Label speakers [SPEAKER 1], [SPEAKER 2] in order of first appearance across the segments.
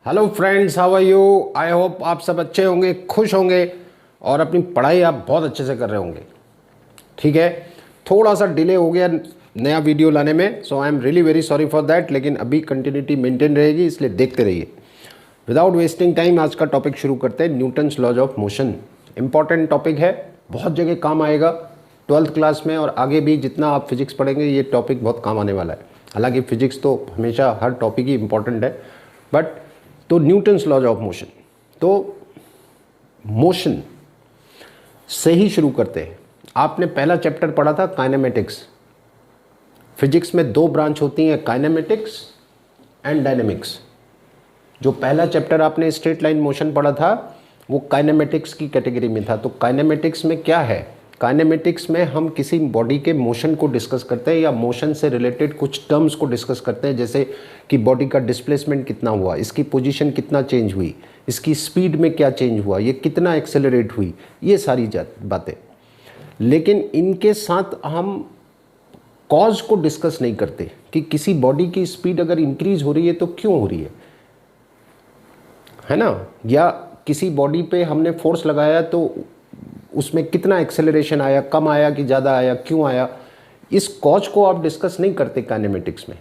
[SPEAKER 1] Hello friends, how are you? I hope आप सब अच्छे होंगे, खुश होंगे और अपनी पढ़ाई आप बहुत अच्छे से कर रहे होंगे। ठीक है, थोड़ा सा डिले हो गया नया वीडियो लाने में, so I am really very sorry for that, लेकिन अभी कंटिन्यूटी मेंटेन रहेगी, इसलिए देखते रहिए। विदाउट वेस्टिंग टाइम आज का टॉपिक शुरू करते हैं। Newton's laws of motion. Important topic है, बहुत जगह काम आएगा 12th क्लास में, और आगे भी जितना आप फिजिक्स पढ़ेंगे ये टॉपिक बहुत काम आने वाला है। हालांकि फिजिक्स तो हमेशा हर टॉपिक ही इंपॉर्टेंट है, बट तो न्यूटन्स लॉज ऑफ मोशन, तो मोशन से ही शुरू करते हैं। आपने पहला चैप्टर पढ़ा था काइनेमेटिक्स। फिजिक्स में दो ब्रांच होती हैं, काइनेमेटिक्स एंड डायनेमिक्स। जो पहला चैप्टर आपने स्ट्रेट लाइन मोशन पढ़ा था वो काइनेमेटिक्स की कैटेगरी में था। तो काइनेमेटिक्स में क्या है? काइनेमेटिक्स में हम किसी बॉडी के मोशन को डिस्कस करते हैं या मोशन से रिलेटेड कुछ टर्म्स को डिस्कस करते हैं, जैसे कि बॉडी का डिस्प्लेसमेंट कितना हुआ, इसकी पोजीशन कितना चेंज हुई, इसकी स्पीड में क्या चेंज हुआ, ये कितना एक्सेलरेट हुई, ये सारी बातें। लेकिन इनके साथ हम कॉज को डिस्कस नहीं करते कि किसी बॉडी की स्पीड अगर इंक्रीज हो रही है तो क्यों हो रही है ना? या किसी बॉडी पे हमने फोर्स लगाया तो उसमें कितना एक्सेलरेशन आया, कम आया कि ज़्यादा आया, क्यों आया, इस कॉज को आप डिस्कस नहीं करते काइनेमेटिक्स में।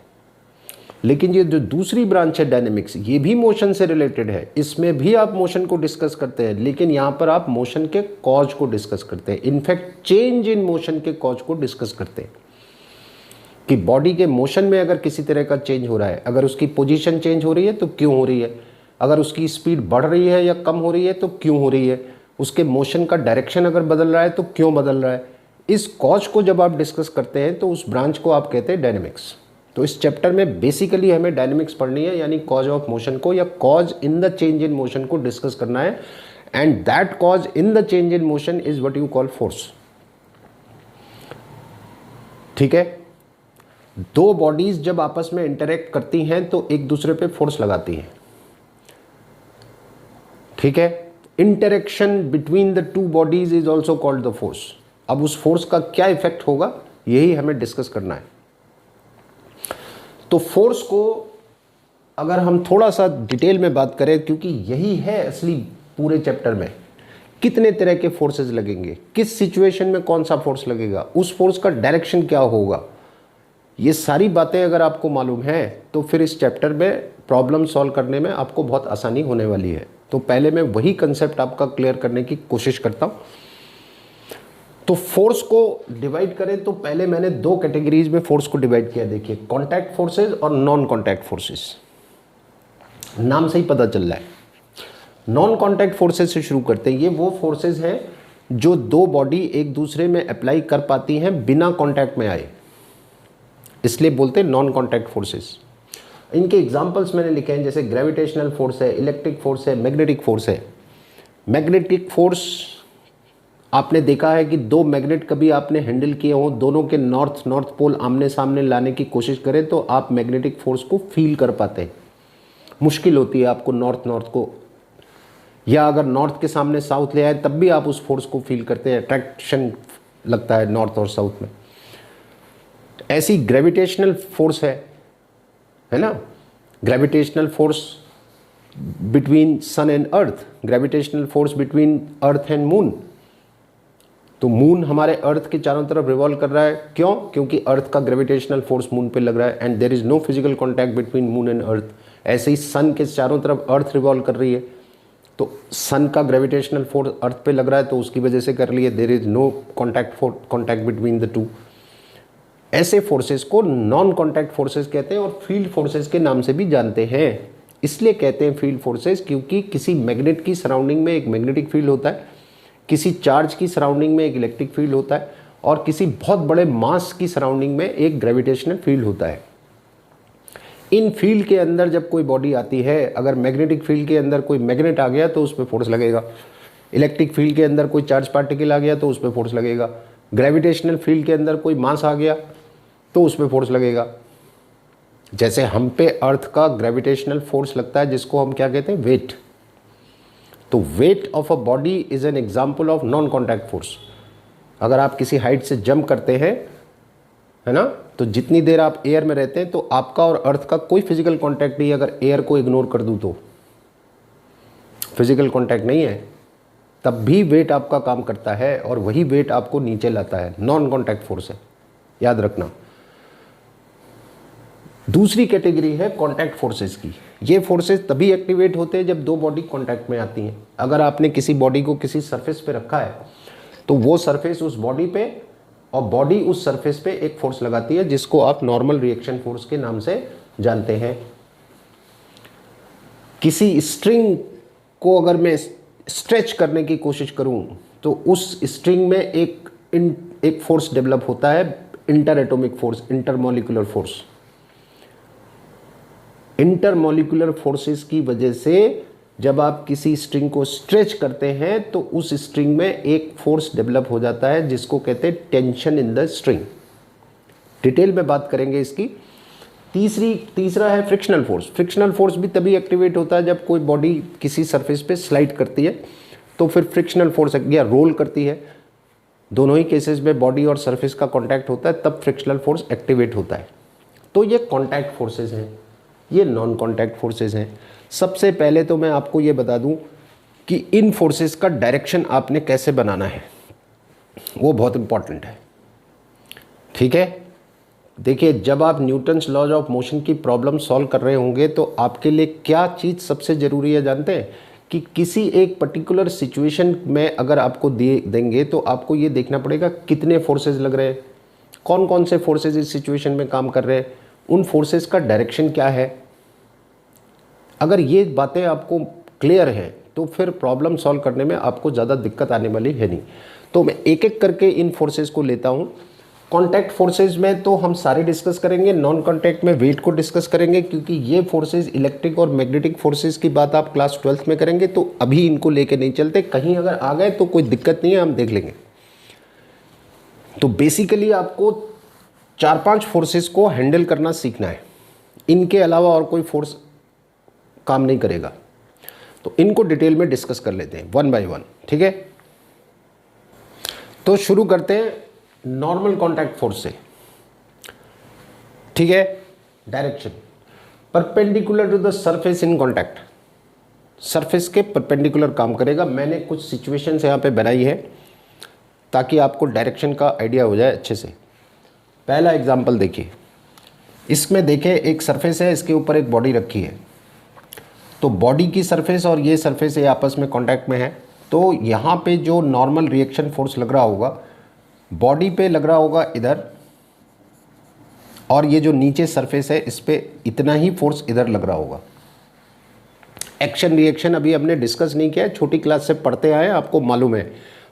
[SPEAKER 1] लेकिन ये जो दूसरी ब्रांच है डायनेमिक्स, ये भी मोशन से रिलेटेड है, इसमें भी आप मोशन को डिस्कस करते हैं, लेकिन यहाँ पर आप मोशन के कॉज को डिस्कस करते हैं। इनफैक्ट चेंज इन मोशन के कॉज को डिस्कस करते हैं कि बॉडी के मोशन में अगर किसी तरह का चेंज हो रहा है, अगर उसकी पोजीशन चेंज हो रही है तो क्यों हो रही है, अगर उसकी स्पीड बढ़ रही है या कम हो रही है तो क्यों हो रही है, उसके मोशन का डायरेक्शन अगर बदल रहा है तो क्यों बदल रहा है। इस कॉज को जब आप डिस्कस करते हैं तो उस ब्रांच को आप कहते हैं डायनेमिक्स। तो इस चैप्टर में बेसिकली हमें डायनेमिक्स पढ़नी है, यानी कॉज ऑफ मोशन को या cause in the change in motion को डिस्कस करना है। And that cause in the change in motion is what you call force. ठीक है, दो बॉडीज जब आपस में इंटरेक्ट करती हैं तो एक दूसरे पे फोर्स लगाती हैं। ठीक है, interaction between the two bodies is also called the force. अब उस फोर्स का क्या इफेक्ट होगा यही हमें डिस्कस करना है। तो फोर्स को अगर हम थोड़ा सा डिटेल में बात करें, क्योंकि यही है असली पूरे चैप्टर में, कितने तरह के फोर्सेस लगेंगे, किस सिचुएशन में कौन सा फोर्स लगेगा, उस फोर्स का डायरेक्शन क्या होगा, ये सारी बातें अगर आपको मालूम है तो फिर इस चैप्टर में प्रॉब्लम सॉल्व करने में आपको बहुत आसानी होने वाली है। तो पहले मैं वही कंसेप्ट आपका क्लियर करने की कोशिश करता हूँ। तो फोर्स को डिवाइड करें तो पहले मैंने दो कैटेगरीज में फोर्स को डिवाइड किया। देखिए, कॉन्टैक्ट फोर्सेस और नॉन कॉन्टैक्ट फोर्सेस। नाम से ही पता चल रहा है। नॉन कॉन्टैक्ट फोर्सेस से शुरू करते हैं। ये वो फोर्सेस हैं जो दो बॉडी एक दूसरे में अप्लाई कर पाती हैं बिना कॉन्टैक्ट में आए, इसलिए बोलते हैं नॉन कॉन्टैक्ट फोर्सेस। इनके एग्जाम्पल्स मैंने लिखे हैं, जैसे ग्रेविटेशनल फोर्स है, इलेक्ट्रिक फोर्स है, मैग्नेटिक फोर्स है। मैग्नेटिक फोर्स आपने देखा है कि दो मैग्नेट कभी आपने हैंडल किए हों, दोनों के नॉर्थ पोल आमने सामने लाने की कोशिश करें तो आप मैग्नेटिक फोर्स को फील कर पाते हैं। मुश्किल होती है आपको नॉर्थ को, या अगर नॉर्थ के सामने साउथ ले आए तब भी आप उस फोर्स को फील करते हैं, अट्रैक्शन लगता है नॉर्थ और साउथ में। ऐसी ग्रेविटेशनल फोर्स है ना, gravitational force between sun and earth, gravitational force between earth and moon. तो मून हमारे अर्थ के चारों तरफ रिवॉल्व कर रहा है, क्यों? क्योंकि अर्थ का ग्रेविटेशनल फोर्स मून पे लग रहा है, and there is no physical contact between moon and earth. ऐसे ही सन के चारों तरफ अर्थ रिवॉल्व कर रही है, तो सन का ग्रेविटेशनल फोर्स अर्थ पे लग रहा है, तो उसकी वजह से कर रही है, there is no contact between the two. ऐसे फोर्सेस को नॉन कॉन्टैक्ट फोर्सेस कहते हैं, और फील्ड फोर्सेस के नाम से भी जानते हैं। इसलिए कहते हैं फील्ड फोर्सेस क्योंकि किसी मैग्नेट की सराउंडिंग में एक मैग्नेटिक फील्ड होता है, किसी चार्ज की सराउंडिंग में एक इलेक्ट्रिक फील्ड होता है, और किसी बहुत बड़े मास की सराउंडिंग में एक ग्रेविटेशनल फील्ड होता है। इन फील्ड के अंदर जब कोई बॉडी आती है, अगर मैग्नेटिक फील्ड के अंदर कोई मैग्नेट आ गया तो उस पर फोर्स लगेगा, इलेक्ट्रिक फील्ड के अंदर कोई चार्ज पार्टिकल आ गया तो उस पर फोर्स लगेगा, ग्रेविटेशनल फील्ड के अंदर कोई मास आ गया तो उस पर फोर्स लगेगा। जैसे हम पे अर्थ का ग्रेविटेशनल फोर्स लगता है, जिसको हम क्या कहते हैं, वेट। तो weight of a body is an example of non contact force. अगर आप किसी हाइट से जंप करते हैं, है ना, तो जितनी देर आप एयर में रहते हैं तो आपका और अर्थ का कोई फिजिकल कॉन्टैक्ट नहीं। अगर एयर को इग्नोर कर दूं तो फिजिकल कांटेक्ट नहीं है, तब भी वेट आपका काम करता है और वही वेट आपको नीचे लाता है, नॉन कांटेक्ट फोर्स है, याद रखना। दूसरी कैटेगरी है कांटेक्ट फोर्सेस की। ये फोर्सेस तभी एक्टिवेट होते हैं जब दो बॉडी कांटेक्ट में आती हैं। अगर आपने किसी बॉडी को किसी सरफेस पे रखा है तो वो सरफेस उस बॉडी पे और बॉडी उस सरफेस पे एक फोर्स लगाती है जिसको आप नॉर्मल रिएक्शन फोर्स के नाम से जानते हैं। किसी स्ट्रिंग को अगर मैं स्ट्रेच करने की कोशिश करूं तो उस स्ट्रिंग में एक फोर्स डेवलप होता है, inter atomic force, intermolecular force. Intermolecular forces की वजह से जब आप किसी स्ट्रिंग को स्ट्रेच करते हैं तो उस स्ट्रिंग में एक फोर्स डेवलप हो जाता है जिसको कहते हैं tension in the string. Detail में बात करेंगे इसकी। तीसरा है फ्रिक्शनल फोर्स। फ्रिक्शनल फोर्स भी तभी एक्टिवेट होता है जब कोई बॉडी किसी सरफेस पे स्लाइड करती है तो फिर फ्रिक्शनल फोर्स, या रोल करती है, दोनों ही केसेस में बॉडी और सरफेस का कांटेक्ट होता है, तब फ्रिक्शनल फोर्स एक्टिवेट होता है। तो ये कांटेक्ट फोर्सेस हैं, ये नॉन कांटेक्ट फोर्सेस हैं। सबसे पहले तो मैं आपको ये बता दूं कि इन फोर्सेस का डायरेक्शन आपने कैसे बनाना है, वो बहुत इंपॉर्टेंट है। ठीक है, देखिए जब आप न्यूटन्स लॉज ऑफ मोशन की प्रॉब्लम सॉल्व कर रहे होंगे तो आपके लिए क्या चीज़ सबसे ज़रूरी है जानते हैं? कि किसी एक पर्टिकुलर सिचुएशन में अगर आपको देंगे तो आपको ये देखना पड़ेगा कितने फोर्सेस लग रहे हैं, कौन कौन से फोर्सेस इस सिचुएशन में काम कर रहे हैं, उन फोर्सेस का डायरेक्शन क्या है। अगर ये बातें आपको क्लियर हैं तो फिर प्रॉब्लम सॉल्व करने में आपको ज़्यादा दिक्कत आने वाली है नहीं। तो मैं एक एक करके इन फोर्सेस को लेता हूँ। कॉन्टैक्ट फोर्सेज में तो हम सारे डिस्कस करेंगे, नॉन कॉन्टैक्ट में वेट को डिस्कस करेंगे, क्योंकि ये फोर्सेज इलेक्ट्रिक और मैग्नेटिक फोर्सेज की बात आप क्लास 12th में करेंगे तो अभी इनको लेके नहीं चलते, कहीं अगर आ गए तो कोई दिक्कत नहीं है, हम देख लेंगे। तो बेसिकली आपको 4-5 फोर्सेज को हैंडल करना सीखना है, इनके अलावा और कोई फोर्स काम नहीं करेगा। तो इनको डिटेल में डिस्कस कर लेते हैं वन बाय वन, ठीक है। तो शुरू करते हैं नॉर्मल कांटेक्ट फोर्स से, ठीक है। Direction perpendicular to the surface in contact, surface के परपेंडिकुलर काम करेगा। मैंने कुछ सिचुएशंस यहाँ पे बनाई है ताकि आपको डायरेक्शन का आइडिया हो जाए अच्छे से। पहला एग्जांपल देखिए, इसमें देखें एक सरफेस है, इसके ऊपर एक बॉडी रखी है, तो बॉडी की सरफेस और ये सरफेस ये आपस में कांटेक्ट में है। तो यहाँ पे जो नॉर्मल रिएक्शन फोर्स लग रहा होगा बॉडी पे लग रहा होगा इधर, और ये जो नीचे सरफेस है इस पे इतना ही फोर्स इधर लग रहा होगा। एक्शन रिएक्शन अभी हमने डिस्कस नहीं किया है, छोटी क्लास से पढ़ते आए, आपको मालूम है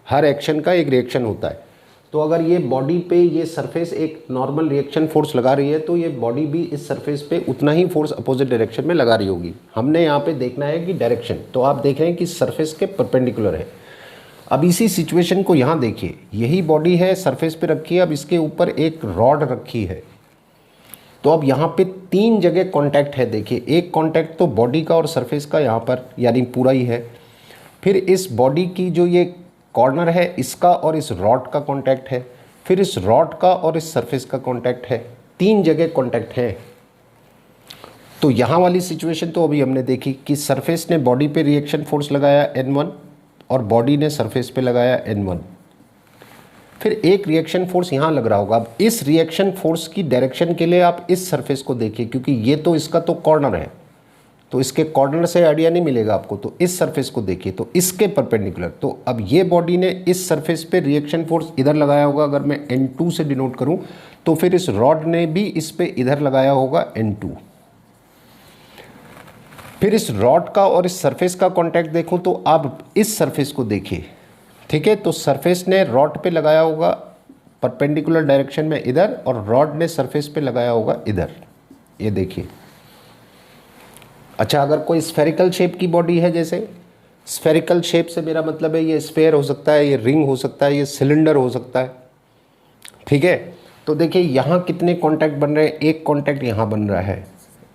[SPEAKER 1] हर एक्शन का एक रिएक्शन होता है। तो अगर ये बॉडी पे ये सरफेस एक नॉर्मल रिएक्शन फोर्स लगा रही है तो ये बॉडी भी इस सरफेस पे उतना ही फोर्स अपोजिट डायरेक्शन में लगा रही होगी। हमने यहाँ पे देखना है कि डायरेक्शन, तो आप देख रहे हैं कि सरफेस के परपेंडिकुलर है। अब इसी सिचुएशन को यहाँ देखिए, यही बॉडी है, सरफेस पे रखी है, अब इसके ऊपर एक रॉड रखी है। तो अब यहाँ पे 3 जगह कांटेक्ट है। देखिए एक कांटेक्ट तो बॉडी का और सरफेस का यहाँ पर यानी पूरा ही है, फिर इस बॉडी की जो ये कॉर्नर है इसका और इस रॉड का कांटेक्ट है, फिर इस रॉड का और इस सरफेस का कांटेक्ट है। 3 जगह कांटेक्ट है। तो यहाँ वाली सिचुएशन तो अभी हमने देखी कि सरफेस ने बॉडी पे रिएक्शन फोर्स लगाया N1 और बॉडी ने सरफेस पे लगाया N1, फिर एक रिएक्शन फोर्स यहाँ लग रहा होगा। अब इस रिएक्शन फोर्स की डायरेक्शन के लिए आप इस सरफेस को देखिए, क्योंकि ये तो इसका तो कॉर्नर है, तो इसके कॉर्नर से आइडिया नहीं मिलेगा आपको। तो इस सरफेस को देखिए, तो इसके परपेंडिकुलर, तो अब ये बॉडी ने इस सरफेस पे रिएक्शन फोर्स इधर लगाया होगा, अगर मैं N2 से डिनोट करूं, तो फिर इस रॉड ने भी इस पे इधर लगाया होगा N2। फिर इस रॉड का और इस सरफेस का कांटेक्ट देखूं तो आप इस सरफेस को देखिए, ठीक है। तो सरफेस ने रॉड पे लगाया होगा परपेंडिकुलर डायरेक्शन में इधर, और रॉड ने सरफेस पे लगाया होगा इधर, ये देखिए। अच्छा, अगर कोई स्फेरिकल शेप की बॉडी है, जैसे स्फेरिकल शेप से मेरा मतलब है ये स्फेयर हो सकता है, ये रिंग हो सकता है, ये सिलेंडर हो सकता है, ठीक है। तो देखिए यहाँ कितने कांटेक्ट बन रहे हैं, एक कांटेक्ट यहाँ बन रहा है,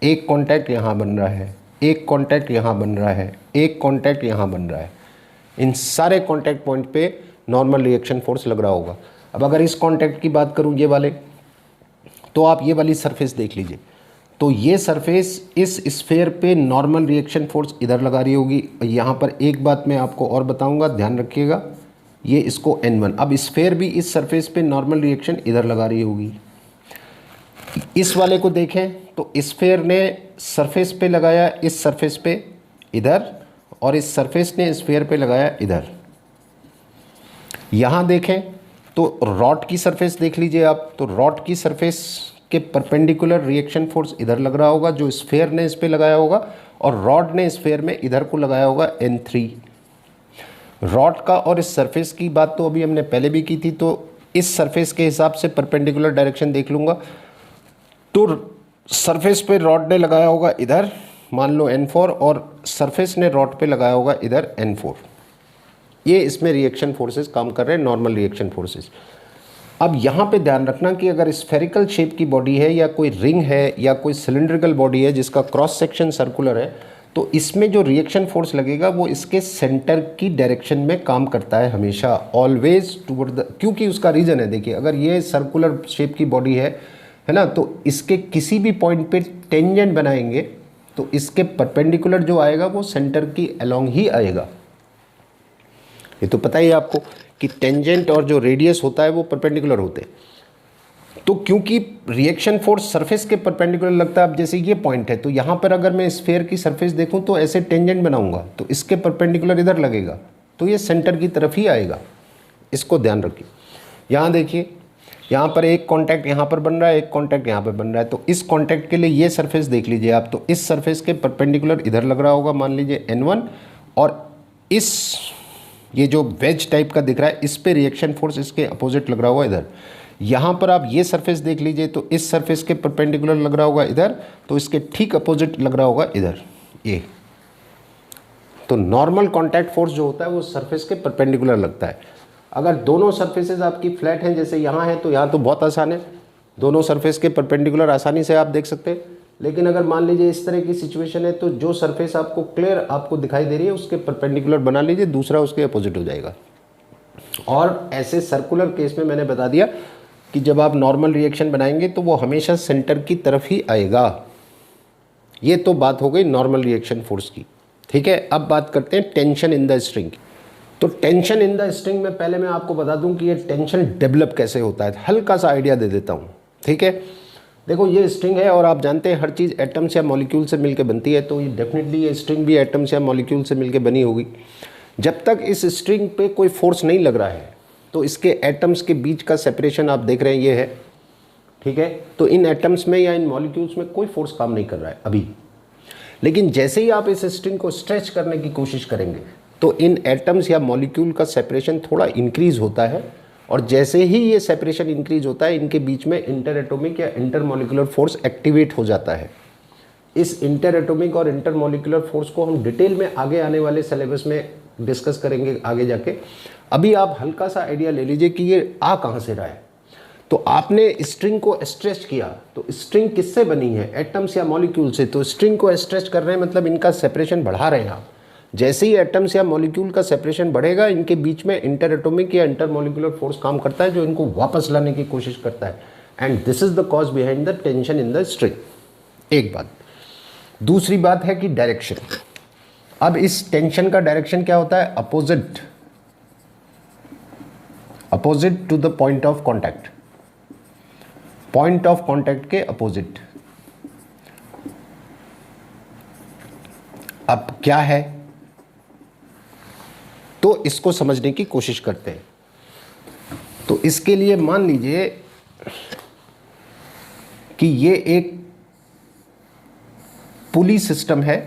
[SPEAKER 1] एक कांटेक्ट यहाँ बन रहा है, एक कांटेक्ट यहाँ बन रहा है, एक कांटेक्ट यहाँ बन रहा है। इन सारे कांटेक्ट पॉइंट पे नॉर्मल रिएक्शन फोर्स लग रहा होगा। अब अगर इस कांटेक्ट की बात करूँ ये वाले, तो आप ये वाली सरफेस देख लीजिए, तो ये सरफेस इस स्फेयर पे नॉर्मल रिएक्शन फोर्स इधर लगा रही होगी। यहाँ पर एक बात मैं आपको और बताऊंगा, ध्यान रखिएगा, ये इसको N1, अब स्फेयर भी इस सरफेस पे नॉर्मल रिएक्शन इधर लगा रही होगी। इस वाले को देखें तो स्फेयर ने सरफेस पे लगाया इस सरफेस पे इधर, और इस सरफेस ने स्फेयर पे लगाया इधर। यहाँ देखें तो रॉड की सरफेस देख लीजिए आप, तो रॉड की सरफेस के परपेंडिकुलर रिएक्शन फोर्स इधर लग रहा होगा जो स्फेयर ने इस पे लगाया होगा, और रॉड ने स्फेयर में इधर को लगाया होगा N3। रॉड का और इस सरफेस की बात तो अभी हमने पहले भी की थी, तो इस सरफेस के हिसाब से परपेंडिकुलर डायरेक्शन देख लूँगा। तो सरफेस पे रॉड ने लगाया होगा इधर, मान लो N4, और सरफेस ने रॉड पे लगाया होगा इधर N4। ये इसमें रिएक्शन फोर्सेस काम कर रहे हैं, नॉर्मल रिएक्शन फोर्सेस। अब यहाँ पे ध्यान रखना कि अगर स्फेरिकल शेप की बॉडी है या कोई रिंग है या कोई सिलिंड्रिकल बॉडी है जिसका क्रॉस सेक्शन सर्कुलर है, तो इसमें जो रिएक्शन फोर्स लगेगा वो इसके सेंटर की डायरेक्शन में काम करता है हमेशा, ऑलवेज टूवर्ड द, क्योंकि उसका रीज़न है, देखिए अगर ये सर्कुलर शेप की बॉडी है ना, तो इसके किसी भी पॉइंट पे टेंजेंट बनाएंगे तो इसके परपेंडिकुलर जो आएगा वो सेंटर की अलोंग ही आएगा। ये तो पता ही है आपको कि टेंजेंट और जो रेडियस होता है वो परपेंडिकुलर होते हैं। तो क्योंकि रिएक्शन फोर्स सरफेस के परपेंडिकुलर लगता है, अब जैसे ये पॉइंट है तो यहाँ पर अगर मैं स्फेयर की सरफेस देखूँ तो ऐसे टेंजेंट बनाऊंगा तो इसके परपेंडिकुलर इधर लगेगा, तो ये सेंटर की तरफ ही आएगा। इसको ध्यान रखिए। यहाँ देखिए, यहाँ पर एक कॉन्टैक्ट यहाँ पर बन रहा है, एक कॉन्टैक्ट यहाँ पर बन रहा है, तो इस कॉन्टैक्ट के लिए ये सरफेस देख लीजिए आप, तो इस सरफेस के परपेंडिकुलर इधर लग रहा होगा, मान लीजिए N1, और इस ये जो वेज टाइप का दिख रहा है इस पे रिएक्शन फोर्स इसके अपोजिट लग रहा होगा इधर। यहाँ पर आप ये सरफेस देख लीजिए, तो इस सरफेस के परपेंडिकुलर लग रहा होगा इधर, तो इसके ठीक अपोजिट लग रहा होगा इधर ये। तो नॉर्मल कॉन्टैक्ट फोर्स जो होता है वो सरफेस के परपेंडिकुलर लगता है। अगर दोनों सरफेसेज आपकी फ्लैट हैं, जैसे यहाँ है, तो यहाँ तो बहुत आसान है, दोनों सरफेस के परपेंडिकुलर आसानी से आप देख सकते हैं। लेकिन अगर मान लीजिए इस तरह की सिचुएशन है, तो जो सरफेस आपको क्लियर आपको दिखाई दे रही है उसके परपेंडिकुलर बना लीजिए, दूसरा उसके अपोजिट हो जाएगा। और ऐसे सर्कुलर केस में मैंने बता दिया कि जब आप नॉर्मल रिएक्शन बनाएंगे तो वो हमेशा सेंटर की तरफ ही आएगा। ये तो बात हो गई नॉर्मल रिएक्शन फोर्स की, ठीक है। अब बात करते हैं टेंशन इन द स्ट्रिंग। तो टेंशन इन द स्ट्रिंग में पहले मैं आपको बता दूं कि ये टेंशन डेवलप कैसे होता है, हल्का सा आइडिया दे देता हूँ, ठीक है। देखो ये स्ट्रिंग है और आप जानते हैं हर चीज़ एटम्स या मॉलिक्यूल से मिलकर बनती है, तो ये डेफिनेटली ये स्ट्रिंग भी एटम्स या मॉलिक्यूल से मिलकर बनी होगी। जब तक इस स्ट्रिंग पे कोई फोर्स नहीं लग रहा है तो इसके एटम्स के बीच का सेपरेशन आप देख रहे हैं, ये है, ठीक है। तो इन एटम्स में या इन मॉलिक्यूल्स में कोई फोर्स काम नहीं कर रहा है अभी। लेकिन जैसे ही आप इस स्ट्रिंग को स्ट्रेच करने की कोशिश करेंगे तो इन एटम्स या मॉलिक्यूल का सेपरेशन थोड़ा इंक्रीज होता है, और जैसे ही ये सेपरेशन इंक्रीज होता है इनके बीच में इंटर एटॉमिक या इंटर मॉलिक्यूलर फोर्स एक्टिवेट हो जाता है। इस इंटर एटॉमिक और इंटर मॉलिक्यूलर फोर्स को हम डिटेल में आगे आने वाले सिलेबस में डिस्कस करेंगे आगे जाके। अभी आप हल्का सा आइडिया ले लीजिए कि ये आ कहाँ से रहा है। तो आपने स्ट्रिंग को स्ट्रेच किया, तो स्ट्रिंग किससे बनी है, एटम्स या मॉलिक्यूल से। तो स्ट्रिंग को स्ट्रेच कर रहे हैं मतलब इनका सेपरेशन बढ़ा रहे हैं आप। जैसे ही एटम्स या मॉलिक्यूल का सेपरेशन बढ़ेगा इनके बीच में इंटर एटॉमिक या इंटर मॉलिक्यूलर फोर्स काम करता है जो इनको वापस लाने की कोशिश करता है, and this is the cause behind the tension in the string. एक बात। दूसरी बात है कि डायरेक्शन। अब इस टेंशन का डायरेक्शन क्या होता है, opposite to the point of contact, point of contact के अपोजिट। अब क्या है, तो इसको समझने की कोशिश करते हैं। तो इसके लिए मान लीजिए कि ये एक पुली सिस्टम है,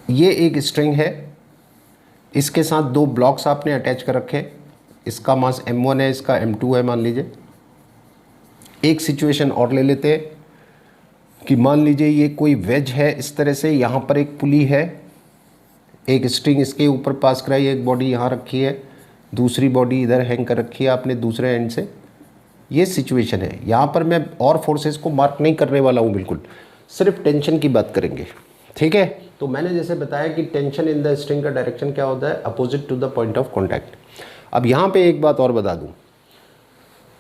[SPEAKER 1] ये एक स्ट्रिंग है, इसके साथ दो ब्लॉक्स आपने अटैच कर रखे, इसका मास m1 है, इसका m2 है मान लीजिए। एक सिचुएशन और ले लेते हैं कि मान लीजिए ये कोई वेज है, इस तरह से यहाँ पर एक पुली है, एक स्ट्रिंग इसके ऊपर पास कराई, एक बॉडी यहाँ रखी है, दूसरी बॉडी इधर हैंग कर रखी है आपने दूसरे एंड से। ये सिचुएशन है। यहाँ पर मैं और फोर्सेस को मार्क नहीं करने वाला हूँ, बिल्कुल सिर्फ टेंशन की बात करेंगे, ठीक है। तो मैंने जैसे बताया कि टेंशन इन द स्ट्रिंग का डायरेक्शन क्या होता है, opposite to the point of contact. अब यहाँ पे एक बात और बता दूँ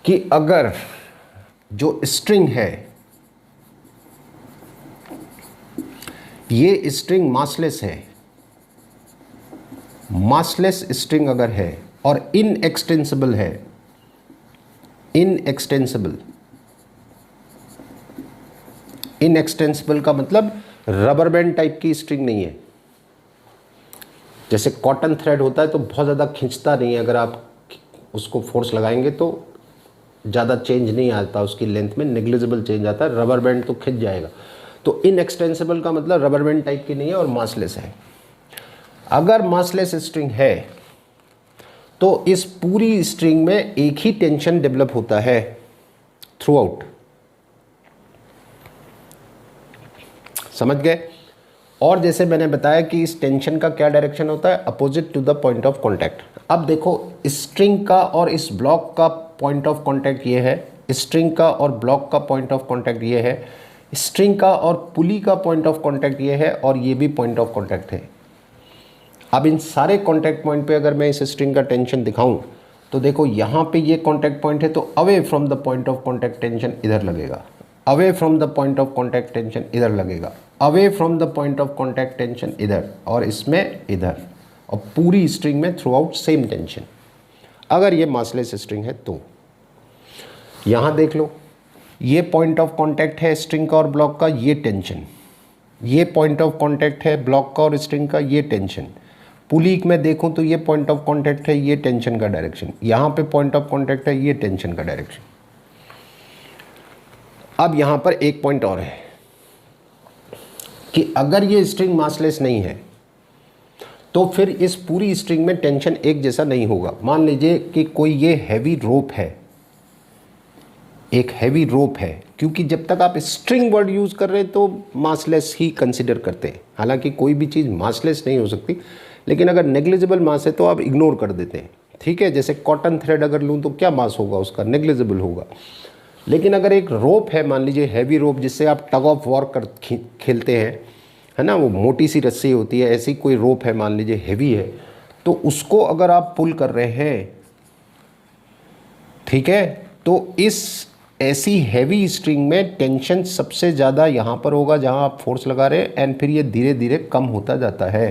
[SPEAKER 1] कि अगर जो स्ट्रिंग है, ये स्ट्रिंग मासलेस है, मासलेस स्ट्रिंग अगर है और इनएक्सटेंसिबल है, इनएक्सटेंसिबल, इनएक्सटेंसिबल का मतलब रबर बैंड टाइप की स्ट्रिंग नहीं है। जैसे कॉटन थ्रेड होता है तो बहुत ज़्यादा खींचता नहीं है, अगर आप उसको फोर्स लगाएंगे तो ज़्यादा चेंज नहीं आता उसकी लेंथ में, नेग्लिजिबल चेंज आता है। रबर बैंड तो खिंच जाएगा। तो इनएक्सटेंसिबल का मतलब रबर बैंड टाइप की नहीं है और मासलेस है। अगर मासलेस स्ट्रिंग है तो इस पूरी स्ट्रिंग में एक ही टेंशन डेवलप होता है थ्रू आउट। समझ गए? और जैसे मैंने बताया कि इस टेंशन का क्या डायरेक्शन होता है, opposite to the point of contact. अब देखो स्ट्रिंग का और इस ब्लॉक का पॉइंट ऑफ कांटेक्ट ये है, स्ट्रिंग का और ब्लॉक का पॉइंट ऑफ कांटेक्ट ये है, स्ट्रिंग का और पुली का पॉइंट ऑफ कांटेक्ट ये है, और ये भी पॉइंट ऑफ कांटेक्ट है। अब इन सारे कांटेक्ट पॉइंट पे अगर मैं इस स्ट्रिंग का टेंशन दिखाऊं तो देखो यहाँ पे ये कांटेक्ट पॉइंट है, तो away from the point of contact tension इधर लगेगा, away from the point of contact tension इधर लगेगा, away from the point of contact tension इधर, और इसमें इधर, और पूरी स्ट्रिंग में थ्रू आउट सेम टेंशन। अगर ये मासलेस स्ट्रिंग है तो यहाँ देख लो, ये पॉइंट ऑफ कांटेक्ट है स्ट्रिंग का और ब्लॉक का, ये टेंशन, ये पॉइंट ऑफ कांटेक्ट है ब्लॉक का और स्ट्रिंग का, ये टेंशन। पुली में देखूं तो ये पॉइंट ऑफ कांटेक्ट है, ये टेंशन का डायरेक्शन, यहाँ पे पॉइंट ऑफ कांटेक्ट है, ये टेंशन का डायरेक्शन। अब यहाँ पर एक पॉइंट और है कि अगर ये स्ट्रिंग मासलेस नहीं है तो फिर इस पूरी स्ट्रिंग में टेंशन एक जैसा नहीं होगा। मान लीजिए कि कोई ये हैवी रोप है, एक हैवी रोप है, क्योंकि जब तक आप स्ट्रिंग वर्ड यूज़ कर रहे हैं तो मासलेस ही कंसिडर करते हैं। हालांकि कोई भी चीज़ मासलेस नहीं हो सकती, लेकिन अगर नेग्लिजिबल मास है तो आप इग्नोर कर देते हैं। ठीक है, जैसे कॉटन थ्रेड अगर लूँ तो क्या मास होगा उसका, नेग्लिजिबल होगा। लेकिन अगर एक रोप है, मान लीजिए हैवी रोप, जिससे आप टग ऑफ वॉर कर खेलते हैं, है ना, वो मोटी सी रस्सी होती है, ऐसी कोई रोप है मान लीजिए हैवी है, तो उसको अगर आप पुल कर रहे हैं, ठीक है, तो इस ऐसी हैवी स्ट्रिंग में टेंशन सबसे ज़्यादा यहाँ पर होगा जहाँ आप फोर्स लगा रहे हैं, एंड फिर ये धीरे धीरे कम होता जाता है।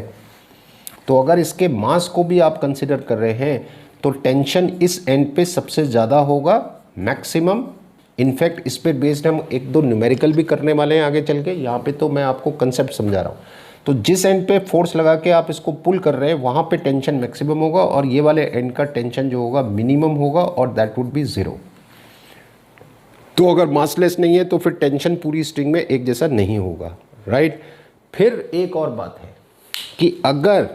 [SPEAKER 1] तो अगर इसके मास को भी आप कंसिडर कर रहे हैं तो टेंशन इस एंड पे सबसे ज़्यादा होगा, मैक्सिमम। इनफैक्ट इस पे बेस्ड हम एक दो न्यूमेरिकल भी करने वाले हैं आगे चल के, यहाँ पे तो मैं आपको कंसेप्ट समझा रहा हूँ। तो जिस एंड पे फोर्स लगा के आप इसको पुल कर रहे हैं वहाँ पे टेंशन मैक्सिमम होगा, और ये वाले एंड का टेंशन जो होगा मिनिमम होगा, और दैट वुड बी 0। तो अगर मासलेस नहीं है तो फिर टेंशन पूरी स्ट्रिंग में एक जैसा नहीं होगा, राइट। फिर एक और बात है कि अगर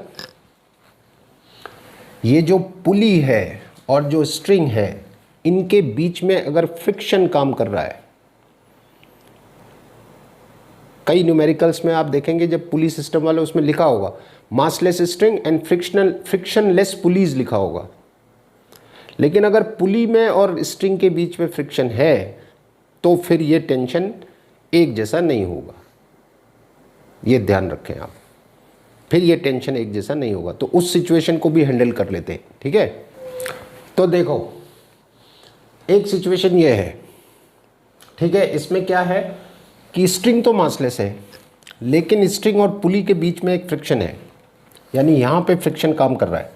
[SPEAKER 1] ये जो पुली है और जो स्ट्रिंग है, इनके बीच में अगर फ्रिक्शन काम कर रहा है, कई न्यूमेरिकल्स में आप देखेंगे जब पुली सिस्टम वाले, उसमें लिखा होगा massless string and frictionless pulleys लिखा होगा। लेकिन अगर पुली में और स्ट्रिंग के बीच में फ्रिक्शन है तो फिर ये टेंशन एक जैसा नहीं होगा, ये ध्यान रखें आप। फिर ये टेंशन एक जैसा नहीं होगा, तो उस सिचुएशन को भी हैंडल कर लेते हैं। ठीक है, तो देखो एक सिचुएशन ये है, ठीक है, इसमें क्या है कि स्ट्रिंग तो मासलेस है, लेकिन स्ट्रिंग और पुली के बीच में एक फ्रिक्शन है, यानी यहाँ पे फ्रिक्शन काम कर रहा है।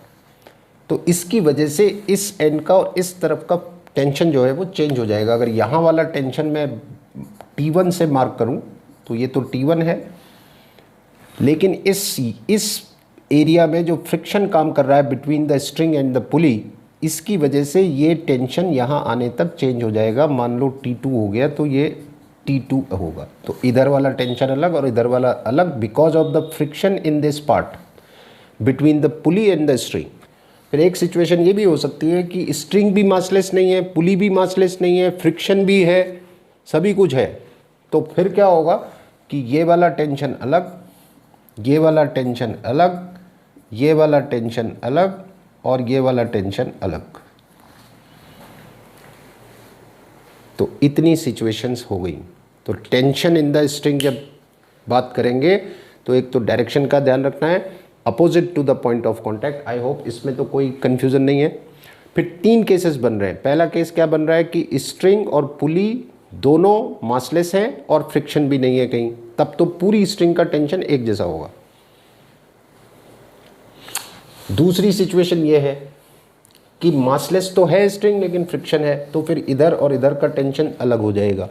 [SPEAKER 1] तो इसकी वजह से इस एंड का और इस तरफ का टेंशन जो है वो चेंज हो जाएगा। अगर यहाँ वाला टेंशन मैं T1 से मार्क करूँ तो ये तो T1 है, लेकिन इस एरिया में जो फ्रिक्शन काम कर रहा है between the string and the पुली, इसकी वजह से ये टेंशन यहाँ आने तक चेंज हो जाएगा। मान लो T2 हो गया तो ये T2 होगा, तो इधर वाला टेंशन अलग और इधर वाला अलग, because of the friction in this part between the pulley and the string. फिर एक सिचुएशन ये भी हो सकती है कि स्ट्रिंग भी मासलेस नहीं है, पुली भी मासलेस नहीं है, फ्रिक्शन भी है, सभी कुछ है। तो फिर क्या होगा कि ये वाला टेंशन अलग, ये वाला टेंशन अलग, ये वाला टेंशन अलग, और ये वाला टेंशन अलग। तो इतनी सिचुएशंस हो गई। तो टेंशन इन द स्ट्रिंग जब बात करेंगे तो एक तो डायरेक्शन का ध्यान रखना है, opposite to the point of contact. I hope इसमें तो कोई कंफ्यूजन नहीं है। फिर 3 केसेस बन रहे हैं। पहला केस क्या बन रहा है कि स्ट्रिंग और पुली दोनों मासलेस हैं और फ्रिक्शन भी नहीं है कहीं, तब तो पूरी स्ट्रिंग का टेंशन एक जैसा होगा। दूसरी सिचुएशन ये है कि मासलेस तो है स्ट्रिंग लेकिन फ्रिक्शन है, तो फिर इधर और इधर का टेंशन अलग हो जाएगा।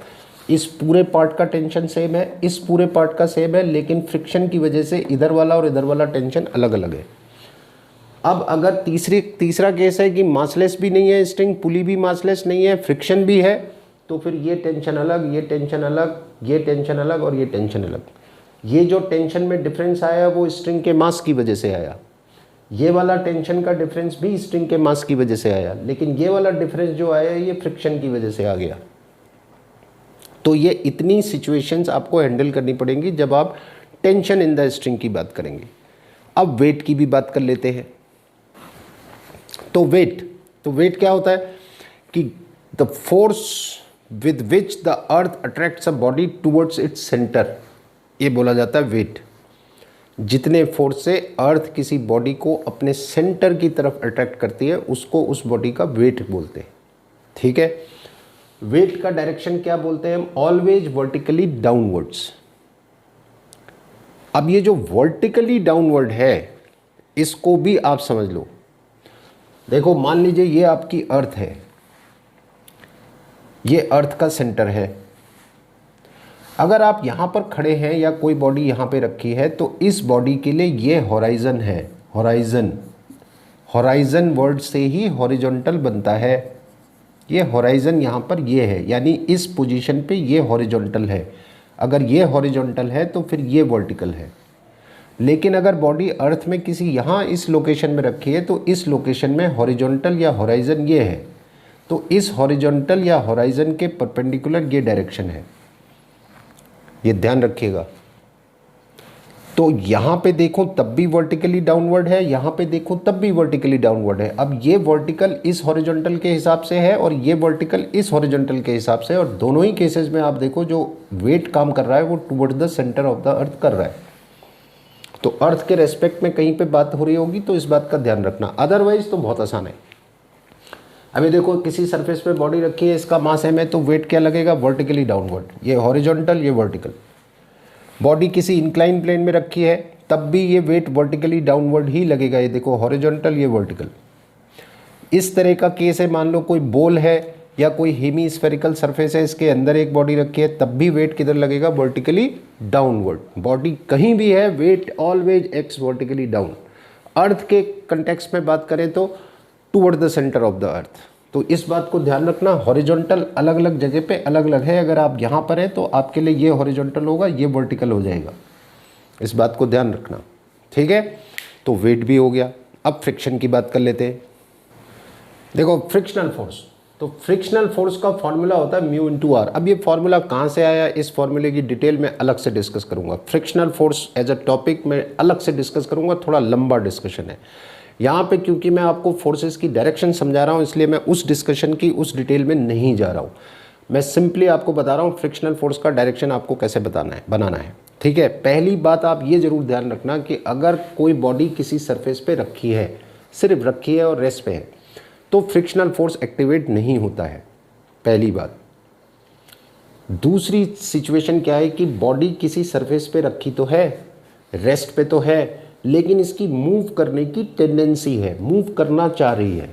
[SPEAKER 1] इस पूरे पार्ट का टेंशन सेम है, इस पूरे पार्ट का सेम है, लेकिन फ्रिक्शन की वजह से इधर वाला और इधर वाला टेंशन अलग अलग है। अब अगर तीसरा केस है कि मासलेस भी नहीं है स्ट्रिंग, पुली भी मासलेस नहीं है, फ्रिक्शन भी है, तो फिर ये टेंशन अलग, ये टेंशन अलग, ये टेंशन अलग और ये टेंशन अलग। ये जो टेंशन में डिफरेंस आया वो स्ट्रिंग के मास की वजह से आया, ये वाला टेंशन का डिफरेंस भी स्ट्रिंग के मास की वजह से आया, लेकिन ये वाला डिफरेंस जो आया ये फ्रिक्शन की वजह से आ गया। तो ये इतनी सिचुएशंस आपको हैंडल करनी पड़ेंगी जब आप टेंशन इन द स्ट्रिंग की बात करेंगे। अब वेट की भी बात कर लेते हैं। तो वेट क्या होता है कि the force with which the earth attracts a body towards its centre, ये बोला जाता है वेट। जितने फोर्स से अर्थ किसी बॉडी को अपने सेंटर की तरफ अट्रैक्ट करती है उसको उस बॉडी का वेट बोलते हैं। ठीक है, वेट का डायरेक्शन क्या बोलते हैं हम? Always vertically downwards. अब ये जो वर्टिकली डाउनवर्ड है इसको भी आप समझ लो। देखो, मान लीजिए ये आपकी अर्थ है, ये अर्थ का सेंटर है। अगर आप यहाँ पर खड़े हैं या कोई बॉडी यहाँ पे रखी है तो इस बॉडी के लिए ये हॉराइजन है। हॉराइजन वर्ड से ही हॉरिजॉन्टल बनता है। ये हॉराइजन यहाँ पर ये है, यानी इस पोजीशन पे ये हॉरिजॉन्टल है। अगर ये हॉरिजॉन्टल है तो फिर ये वर्टिकल है। लेकिन अगर बॉडी अर्थ में किसी यहाँ इस लोकेशन में रखी है तो इस लोकेशन में हॉरिजॉन्टल या हॉराइजन ये है, तो इस हॉरिजॉन्टल या हॉराइजन के परपेंडिकुलर ये डायरेक्शन है, ये ध्यान रखिएगा। तो यहाँ पे देखो तब भी वर्टिकली डाउनवर्ड है, यहाँ पे देखो तब भी वर्टिकली डाउनवर्ड है। अब ये वर्टिकल इस हॉरिजॉन्टल के हिसाब से है और ये वर्टिकल इस हॉरिजॉन्टल के हिसाब से, और दोनों ही केसेस में आप देखो जो वेट काम कर रहा है वो toward the centre of the अर्थ कर रहा है। तो अर्थ के रेस्पेक्ट में कहीं पे बात हो रही होगी तो इस बात का ध्यान रखना, अदरवाइज तो बहुत आसान है। अभी देखो किसी सरफेस पे बॉडी रखी है, इसका मास m है, तो वेट क्या लगेगा? वर्टिकली डाउनवर्ड, ये हॉरिजॉन्टल ये वर्टिकल। बॉडी किसी इंक्लाइन प्लेन में रखी है तब भी ये वेट वर्टिकली डाउनवर्ड ही लगेगा। ये देखो हॉरिजॉन्टल ये वर्टिकल। इस तरह का केस है, मान लो कोई बॉल है या कोई हेमीस्फेरिकल सरफेस है, इसके अंदर एक बॉडी रखी है, तब भी वेट किधर लगेगा? Vertically downward. बॉडी कहीं भी है, weight always acts vertically down. Earth के कंटेक्स्ट में बात करें तो toward the centre of the earth. तो इस बात को ध्यान रखना, हॉरिजॉन्टल अलग अलग जगह पे अलग अलग है। अगर आप यहाँ पर हैं तो आपके लिए ये हॉरिजॉन्टल होगा, ये वर्टिकल हो जाएगा। इस बात को ध्यान रखना, ठीक है। तो वेट भी हो गया। अब फ्रिक्शन की बात कर लेते हैं। देखो फ्रिक्शनल फोर्स, तो फ्रिक्शनल फोर्स का फॉर्मूला होता है म्यू इंटू आर। अब ये फॉर्मूला कहाँ से आया, इस फॉर्मूले की डिटेल में अलग से डिस्कस करूँगा। Frictional force as a topic में अलग से डिस्कस करूँगा, थोड़ा लंबा डिस्कशन है यहाँ पे, क्योंकि मैं आपको फोर्सेस की डायरेक्शन समझा रहा हूँ, इसलिए मैं उस डिस्कशन की उस डिटेल में नहीं जा रहा हूँ। मैं सिंपली आपको बता रहा हूँ फ्रिक्शनल फोर्स का डायरेक्शन आपको कैसे बनाना है, ठीक है। पहली बात आप ये ज़रूर ध्यान रखना कि अगर कोई बॉडी किसी सरफेस पे रखी है, सिर्फ रखी है और रेस्ट पे है, तो फ्रिक्शनल फोर्स एक्टिवेट नहीं होता है, पहली बात। दूसरी सिचुएशन क्या है कि बॉडी किसी सरफेस पे रखी तो है, रेस्ट पे तो है, लेकिन इसकी मूव करने की टेंडेंसी है, मूव करना चाह रही है।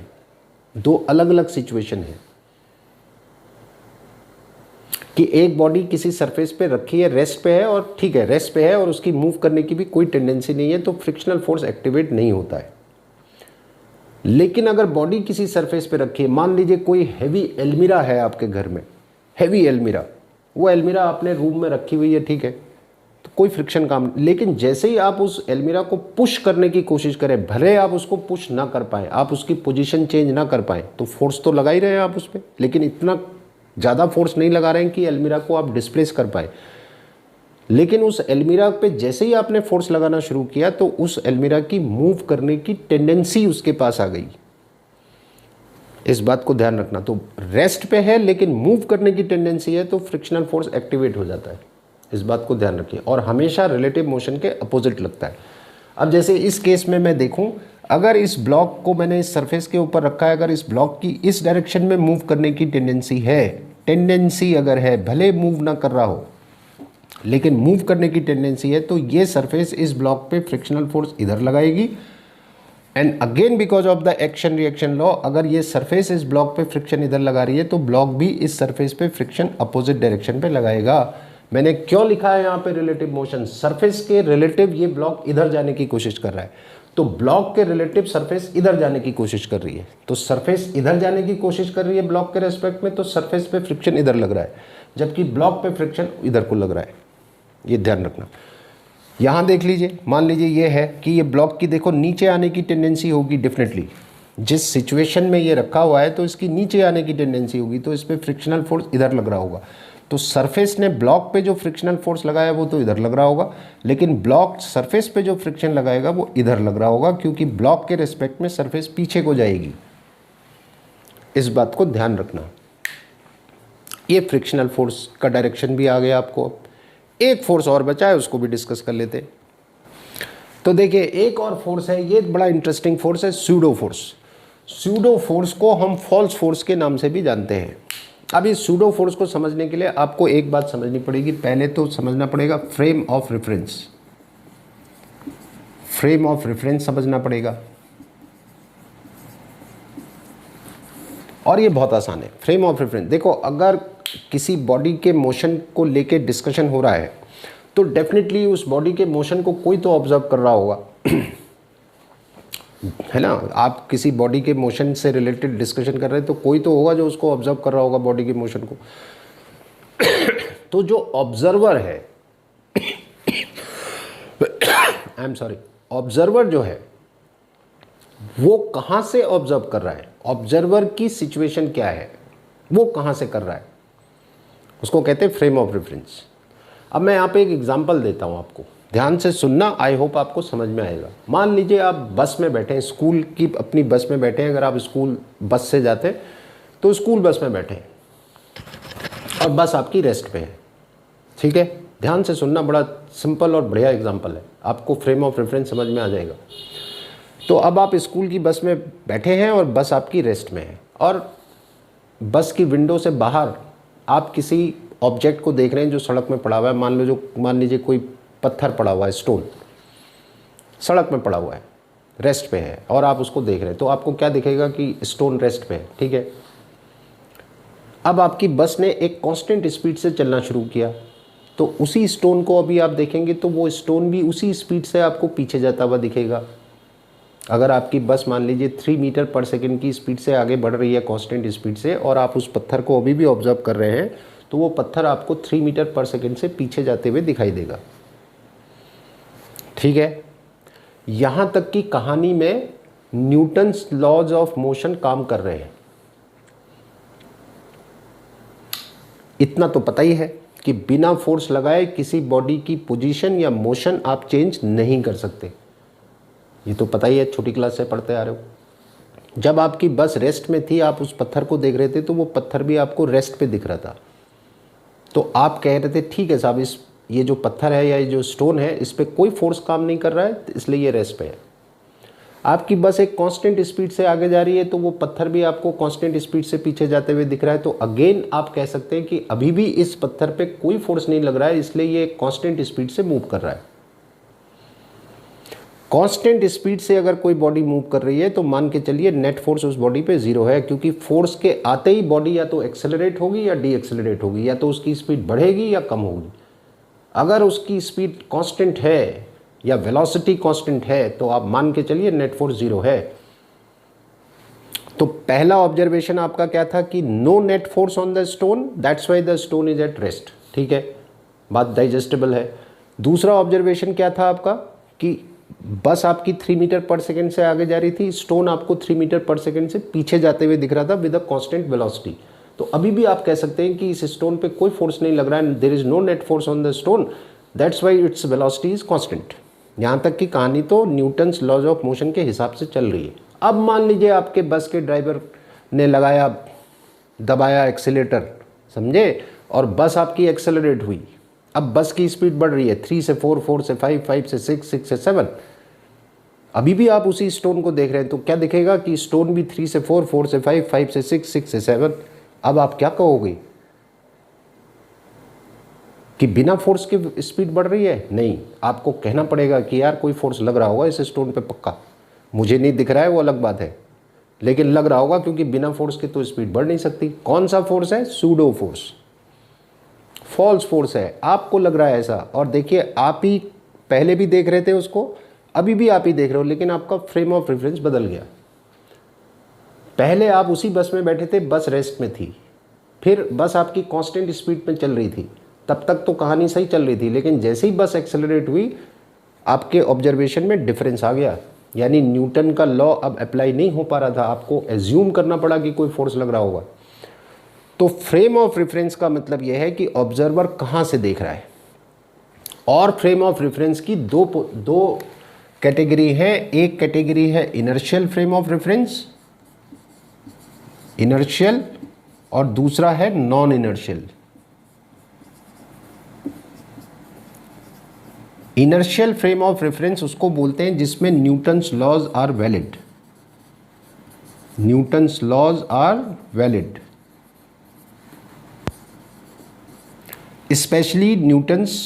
[SPEAKER 1] दो अलग अलग सिचुएशन है कि एक बॉडी किसी सरफेस पे रखी है, रेस्ट पे है, और ठीक है रेस्ट पे है और उसकी मूव करने की भी कोई टेंडेंसी नहीं है, तो फ्रिक्शनल फोर्स एक्टिवेट नहीं होता है। लेकिन अगर बॉडी किसी सरफेस पे रखी है, मान लीजिए कोई हैवी एल्मीरा है आपके घर में, हैवी एल्मीरा, वो एल्मीरा आपने रूम में रखी हुई है, ठीक है, तो कोई फ्रिक्शन काम, लेकिन जैसे ही आप उस एल्मीरा को पुश करने की कोशिश करें, भले आप उसको पुश ना कर पाएँ, आप उसकी पोजीशन चेंज ना कर पाएँ, तो फोर्स तो लगा ही रहे हैं आप उस पर, लेकिन इतना ज़्यादा फोर्स नहीं लगा रहे हैं कि एल्मीरा को आप डिस्प्लेस कर पाए। लेकिन उस एल्मीरा पे जैसे ही आपने फोर्स लगाना शुरू किया तो उस एल्मीरा की मूव करने की टेंडेंसी उसके पास आ गई। इस बात को ध्यान रखना। तो रेस्ट पे है लेकिन मूव करने की टेंडेंसी है, तो फ्रिक्शनल फोर्स एक्टिवेट हो जाता है। इस बात को ध्यान रखिए, और हमेशा रिलेटिव मोशन के अपोजिट लगता है। अब जैसे इस केस में मैं देखूं, अगर इस ब्लॉक को मैंने इस सरफेस के ऊपर रखा है, अगर इस ब्लॉक की इस डायरेक्शन में मूव करने की टेंडेंसी है, टेंडेंसी अगर है, भले मूव ना कर रहा हो लेकिन मूव करने की टेंडेंसी है, तो ये सरफेस इस ब्लॉक पे फ्रिक्शनल फोर्स इधर लगाएगी। And again because of the action reaction law, अगर ये सरफेस इस ब्लॉक पे फ्रिक्शन इधर लगा रही है तो ब्लॉक भी इस सरफेस पे फ्रिक्शन अपोजिट डायरेक्शन पे लगाएगा। मैंने क्यों लिखा है यहाँ पे रिलेटिव मोशन, सरफेस के रिलेटिव ये ब्लॉक इधर जाने की कोशिश कर रहा है, तो ब्लॉक के रिलेटिव सरफेस इधर जाने की कोशिश कर रही है, तो सरफेस इधर जाने की कोशिश कर रही है ब्लॉक के रेस्पेक्ट में, तो सरफेस पे फ्रिक्शन इधर लग रहा है, जबकि ब्लॉक पे फ्रिक्शन इधर को लग रहा है। ये ध्यान रखना। यहाँ देख लीजिए, मान लीजिए ये है कि ये ब्लॉक की देखो नीचे आने की टेंडेंसी होगी डेफिनेटली, जिस सिचुएशन में ये रखा हुआ है तो इसकी नीचे आने की टेंडेंसी होगी, तो इस पर फ्रिक्शनल फोर्स इधर लग रहा होगा। तो सरफेस ने ब्लॉक पे जो फ्रिक्शनल फोर्स लगाया वो तो इधर लग रहा होगा, लेकिन ब्लॉक सरफेस पे जो फ्रिक्शन लगाएगा वो इधर लग रहा होगा, क्योंकि ब्लॉक के रिस्पेक्ट में सरफेस पीछे को जाएगी। इस बात को ध्यान रखना। ये फ्रिक्शनल फोर्स का डायरेक्शन भी आ गया आपको। एक फोर्स और बचा है, उसको भी डिस्कस कर लेते हैं। तो देखिए एक और फोर्स है, ये बड़ा इंटरेस्टिंग फोर्स है, स्यूडो फोर्स। स्यूडो फोर्स को हम फॉल्स फोर्स के नाम से भी जानते हैं। अब इस स्यूडो फोर्स को समझने के लिए आपको एक बात समझनी पड़ेगी, पहले तो समझना पड़ेगा frame of reference. Frame of reference समझना पड़ेगा, और ये बहुत आसान है। फ्रेम ऑफ रेफरेंस देखो, अगर किसी बॉडी के मोशन को लेके डिस्कशन हो रहा है तो डेफिनेटली उस बॉडी के मोशन को कोई तो ऑब्जर्व कर रहा होगा है ना। आप किसी बॉडी के मोशन से रिलेटेड डिस्कशन कर रहे हैं तो कोई तो होगा जो उसको ऑब्जर्व कर रहा होगा बॉडी के मोशन को। तो जो ऑब्जर्वर है आई एम सॉरी, ऑब्जर्वर जो है वो कहाँ से ऑब्जर्व कर रहा है, ऑब्जर्वर की सिचुएशन क्या है, वो कहाँ से कर रहा है, उसको कहते हैं फ्रेम ऑफ रेफरेंस। अब मैं यहाँ पे एक एग्जांपल देता हूँ आपको, ध्यान से सुनना, आई होप आपको समझ में आएगा। मान लीजिए आप बस में बैठे हैं, स्कूल की अपनी बस में बैठे हैं, अगर आप स्कूल बस से जाते हैं तो स्कूल बस में बैठे हैं और बस आपकी रेस्ट पे है, ठीक है। ध्यान से सुनना, बड़ा सिंपल और बढ़िया एग्जाम्पल है, आपको फ्रेम ऑफ रेफरेंस समझ में आ जाएगा। तो अब आप स्कूल की बस में बैठे हैं और बस आपकी रेस्ट में है, और बस की विंडो से बाहर आप किसी ऑब्जेक्ट को देख रहे हैं जो सड़क में पड़ा हुआ है। मान लीजिए कोई पत्थर पड़ा हुआ है, स्टोन सड़क में पड़ा हुआ है, रेस्ट पे है, और आप उसको देख रहे हैं, तो आपको क्या दिखेगा कि स्टोन रेस्ट पे है, ठीक है। अब आपकी बस ने एक कांस्टेंट स्पीड से चलना शुरू किया, तो उसी स्टोन को अभी आप देखेंगे तो वो स्टोन भी उसी स्पीड से आपको पीछे जाता हुआ दिखेगा। अगर आपकी बस मान लीजिए 3 मीटर पर सेकंड की स्पीड से आगे बढ़ रही है कांस्टेंट स्पीड से, और आप उस पत्थर को अभी भी ऑब्जर्व कर रहे हैं, तो वो पत्थर आपको 3 मीटर पर सेकंड से पीछे जाते हुए दिखाई देगा, ठीक है। यहां तक कि कहानी में न्यूटन्स लॉज ऑफ मोशन काम कर रहे हैं। इतना तो पता ही है कि बिना फोर्स लगाए किसी बॉडी की पोजीशन या मोशन आप चेंज नहीं कर सकते, ये तो पता ही है, छोटी क्लास से पढ़ते आ रहे हो। जब आपकी बस रेस्ट में थी, आप उस पत्थर को देख रहे थे, तो वो पत्थर भी आपको रेस्ट पे दिख रहा था, तो आप कह रहे थे ठीक है साहब, ये जो पत्थर है या ये जो स्टोन है इस पर कोई फोर्स काम नहीं कर रहा है, इसलिए ये रेस्ट पे है। आपकी बस एक कांस्टेंट स्पीड से आगे जा रही है, तो वो पत्थर भी आपको कांस्टेंट स्पीड से पीछे जाते हुए दिख रहा है, तो अगेन आप कह सकते हैं कि अभी भी इस पत्थर पे कोई फोर्स नहीं लग रहा है, इसलिए ये कांस्टेंट स्पीड से मूव कर रहा है। कांस्टेंट स्पीड से अगर कोई बॉडी मूव कर रही है तो मान के चलिए नेट फोर्स उस बॉडी पे 0 है, क्योंकि फोर्स के आते ही बॉडी या तो एक्सेलरेट होगी या डी एक्सेलरेट होगी, या तो उसकी स्पीड बढ़ेगी या कम होगी। अगर उसकी स्पीड कांस्टेंट है या वेलोसिटी कांस्टेंट है तो आप मान के चलिए नेट फोर्स 0 है। तो पहला ऑब्जर्वेशन आपका क्या था कि no net force on the stone, that's why the stone is at rest, ठीक है, बात डाइजेस्टेबल है। दूसरा ऑब्जर्वेशन क्या था आपका कि बस आपकी 3 मीटर पर सेकंड से आगे जा रही थी, स्टोन आपको 3 मीटर पर सेकंड से पीछे जाते हुए दिख रहा था विद अ कांस्टेंट वेलोसिटी। तो अभी भी आप कह सकते हैं कि इस स्टोन पे कोई फोर्स नहीं लग रहा है, there is no net force on the stone, that's why its velocity is constant. यहाँ तक की कहानी तो न्यूटन्स लॉज ऑफ मोशन के हिसाब से चल रही है। अब मान लीजिए आपके बस के ड्राइवर ने दबाया एक्सीलेटर, समझे, और बस आपकी एक्सेलरेट हुई। अब बस की स्पीड बढ़ रही है 3 से 4, 4 से 5, 5 से 6, 6 से 7। अभी भी आप उसी स्टोन को देख रहे हैं, तो क्या दिखेगा कि स्टोन भी 3 से 4, 4 से 5, 5 से 6, 6 से 7। अब आप क्या कहोगे कि बिना फोर्स के स्पीड बढ़ रही है? नहीं, आपको कहना पड़ेगा कि यार कोई फोर्स लग रहा होगा इस स्टोन पे पक्का, मुझे नहीं दिख रहा है वो अलग बात है, लेकिन लग रहा होगा, क्योंकि बिना फोर्स के तो स्पीड बढ़ नहीं सकती। कौन सा फोर्स है? सूडो फोर्स, फॉल्स फोर्स है, आपको लग रहा है ऐसा। और देखिए, आप ही पहले भी देख रहे थे उसको, अभी भी आप ही देख रहे हो, लेकिन आपका फ्रेम ऑफ रेफरेंस बदल गया। पहले आप उसी बस में बैठे थे, बस रेस्ट में थी, फिर बस आपकी कांस्टेंट स्पीड पे चल रही थी, तब तक तो कहानी सही चल रही थी, लेकिन जैसे ही बस एक्सेलरेट हुई आपके ऑब्जर्वेशन में डिफरेंस आ गया, यानी न्यूटन का लॉ अब अप्लाई नहीं हो पा रहा था, आपको एज्यूम करना पड़ा कि कोई फोर्स लग रहा होगा। तो फ्रेम ऑफ रेफरेंस का मतलब यह है कि ऑब्जर्वर कहाँ से देख रहा है। और फ्रेम ऑफ रेफरेंस की दो कैटेगरी है। एक कैटेगरी है inertial frame of reference, inertial, और दूसरा है non inertial. Inertial frame of reference उसको बोलते हैं जिसमें Newton's laws are valid, Newton's laws are valid, specially Newton's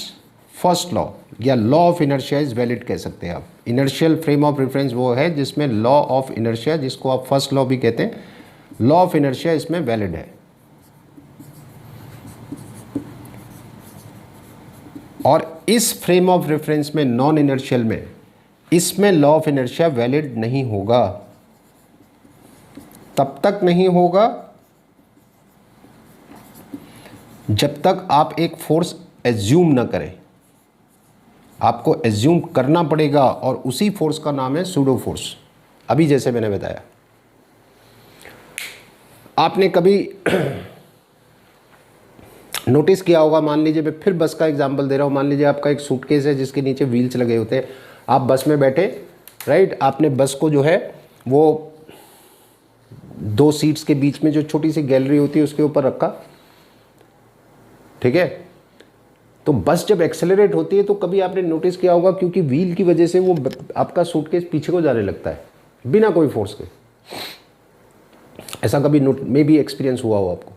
[SPEAKER 1] first law या law of inertia is valid कह सकते हैं आप। इनर्शियल फ्रेम ऑफ रेफरेंस वो है जिसमें लॉ ऑफ इनर्शिया, जिसको आप फर्स्ट लॉ भी कहते हैं, लॉ ऑफ इनर्शिया इसमें वैलिड है। और इस फ्रेम ऑफ रेफरेंस में, नॉन इनर्शियल में, इसमें लॉ ऑफ इनर्शिया वैलिड नहीं होगा। तब तक नहीं होगा जब तक आप एक फोर्स एज्यूम ना करें। आपको एज्यूम करना पड़ेगा, और उसी फोर्स का नाम है सूडो फोर्स। अभी जैसे मैंने बताया, आपने कभी नोटिस किया होगा, मान लीजिए मैं फिर बस का एग्जांपल दे रहा हूँ, मान लीजिए आपका एक सूटकेस है जिसके नीचे व्हील्स लगे होते हैं, आप बस में बैठे, राइट, आपने बस को जो है वो दो सीट्स के बीच में जो छोटी सी गैलरी होती है उसके ऊपर रखा, ठीक है। तो बस जब एक्सेलरेट होती है तो कभी आपने नोटिस किया होगा, क्योंकि व्हील की वजह से वो आपका सूटकेस पीछे को जाने लगता है बिना कोई फोर्स के। ऐसा कभी मे भी एक्सपीरियंस हुआ हो आपको।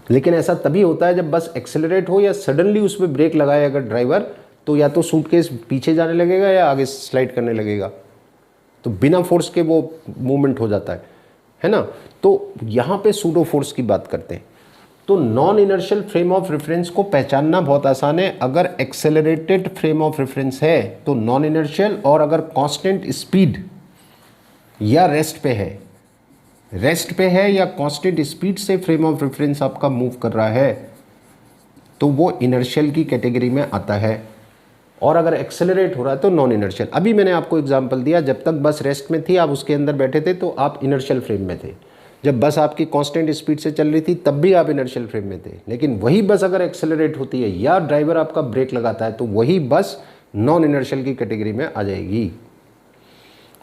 [SPEAKER 1] लेकिन ऐसा तभी होता है जब बस एक्सेलरेट हो या सडनली उस पर ब्रेक लगाए अगर ड्राइवर, तो या तो सूटकेस पीछे जाने लगेगा या आगे स्लाइड करने लगेगा, तो बिना फोर्स के वो मूवमेंट हो जाता है ना। तो यहाँ पे सूडो फोर्स की बात करते हैं। तो non inertial frame of reference को पहचानना बहुत आसान है। अगर एक्सेलरेटेड फ्रेम ऑफ रेफरेंस है तो नॉन इनर्शियल, और अगर कांस्टेंट स्पीड या रेस्ट पे है या कांस्टेंट स्पीड से फ्रेम ऑफ रेफरेंस आपका मूव कर रहा है तो वो इनर्शियल की कैटेगरी में आता है। और अगर एक्सेलरेट हो रहा है तो नॉन इनर्शियल। अभी मैंने आपको एग्जांपल दिया, जब तक बस रेस्ट में थी, आप उसके अंदर बैठे थे, तो आप इनर्शियल फ्रेम में थे। जब बस आपकी कांस्टेंट स्पीड से चल रही थी तब भी आप इनर्शियल फ्रेम में थे। लेकिन वही बस अगर एक्सेलरेट होती है या ड्राइवर आपका ब्रेक लगाता है तो वही बस नॉन इनर्शियल की कैटेगरी में आ जाएगी।